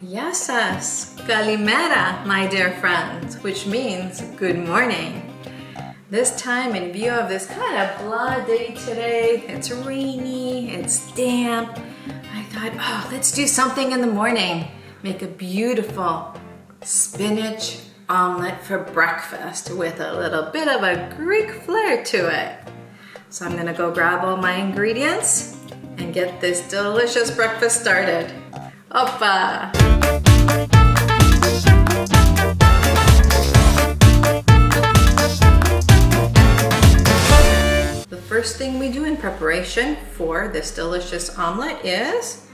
Yasas, kalimera, my dear friends, which means good morning. This time, in view of this kind of blah day today, it's rainy, it's damp, I thought, oh, let's do something in the morning. Make a beautiful spinach omelette for breakfast with a little bit of a Greek flair to it. So I'm gonna go grab all my ingredients and get this delicious breakfast started. Oppa! The first thing we do in preparation for this delicious omelet is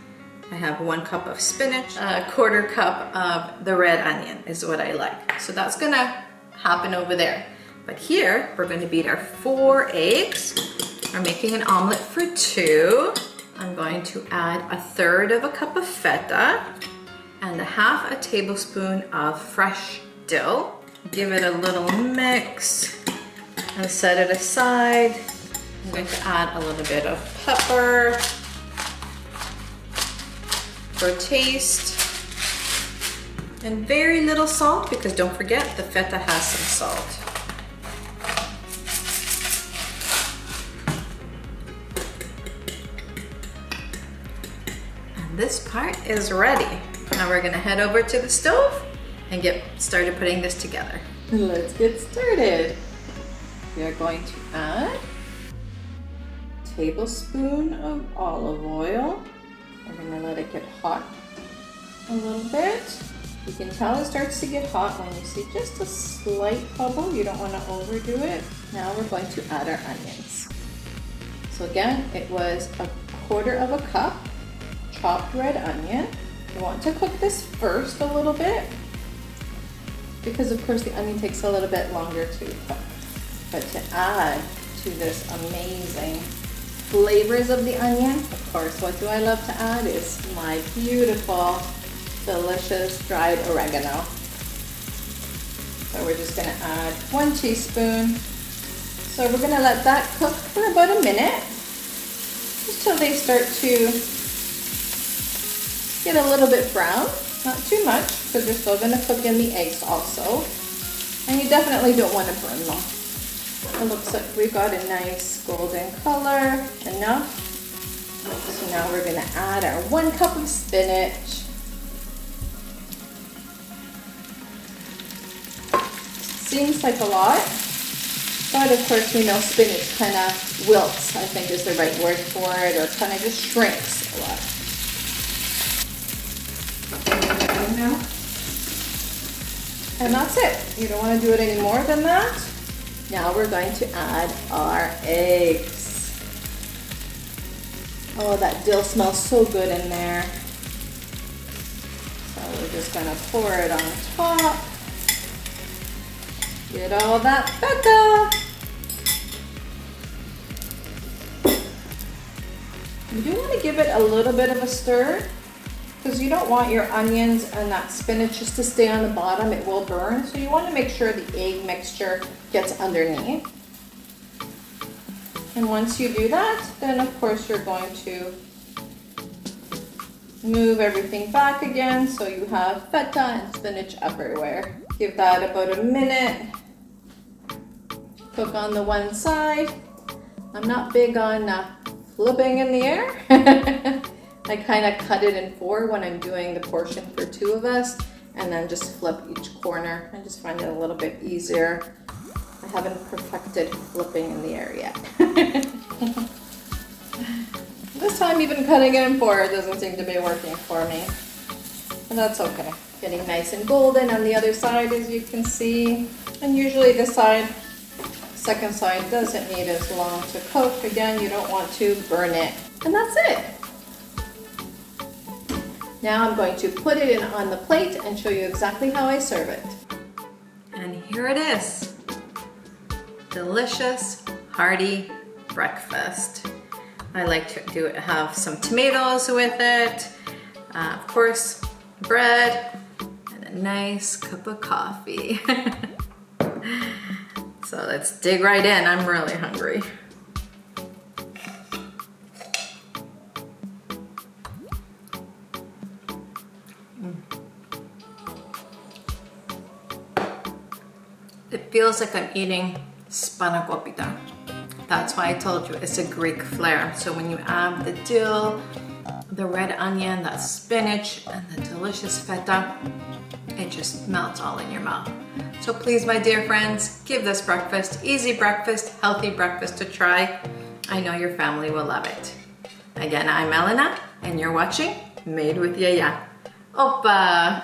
I have 1 cup of spinach, a 1/4 cup of the red onion is what I like. So that's gonna happen over there. But here we're going to beat our 4 eggs. We're making an omelet for 2. I'm going to add 1/3 cup of feta and 1/2 tablespoon of fresh dill. Give it a little mix and set it aside. I'm going to add a little bit of pepper for taste and very little salt because don't forget the feta has some salt. This part is ready. Now we're gonna head over to the stove and get started putting this together. Let's get started. We are going to add a tablespoon of olive oil. We're gonna let it get hot a little bit. You can tell it starts to get hot when you see just a slight bubble. You don't wanna overdo it. Now we're going to add our onions. So again, it was 1/4 cup chopped red onion. You want to cook this first a little bit because of course the onion takes a little bit longer to cook. But to add to this amazing flavors of the onion, of course, what do I love to add is my beautiful, delicious dried oregano. So we're just gonna add 1 teaspoon. So we're gonna let that cook for about a minute, just till they start to get a little bit brown, not too much, because you're still gonna cook in the eggs also. And you definitely don't wanna burn them. It looks like we got a nice golden color, enough. So now we're gonna add our 1 cup of spinach. Seems like a lot, but of course we know spinach kind of wilts, I think is the right word for it, or kind of just shrinks a lot. Now. And that's it. You don't want to do it any more than that. Now we're going to add our eggs. Oh, that dill smells so good in there. So we're just going to pour it on top. Get all that feta. You do want to give it a little bit of a stir, because you don't want your onions and that spinach just to stay on the bottom, it will burn. So you want to make sure the egg mixture gets underneath. And once you do that, then of course you're going to move everything back again so you have feta and spinach everywhere. Give that about a minute. Cook on the one side. I'm not big on flipping in the air. I kind of cut it in 4 when I'm doing the portion for 2 of us, and then just flip each corner. I just find it a little bit easier. I haven't perfected flipping in the air yet. This time even cutting it in 4 doesn't seem to be working for me. But that's okay. Getting nice and golden on the other side, as you can see. And usually this side, second side, doesn't need as long to cook. Again, you don't want to burn it. And that's it. Now I'm going to put it in on the plate and show you exactly how I serve it. And here it is. Delicious, hearty breakfast. I like to have some tomatoes with it. Of course, bread and a nice cup of coffee. So let's dig right in. I'm really hungry. It feels like I'm eating spanakopita. That's why I told you it's a Greek flair. So when you add the dill, the red onion, that spinach, and the delicious feta, it just melts all in your mouth. So please, my dear friends, give this breakfast, easy breakfast, healthy breakfast a try. I know your family will love it. Again, I'm Elena, and you're watching Made with Yiayia. Opa!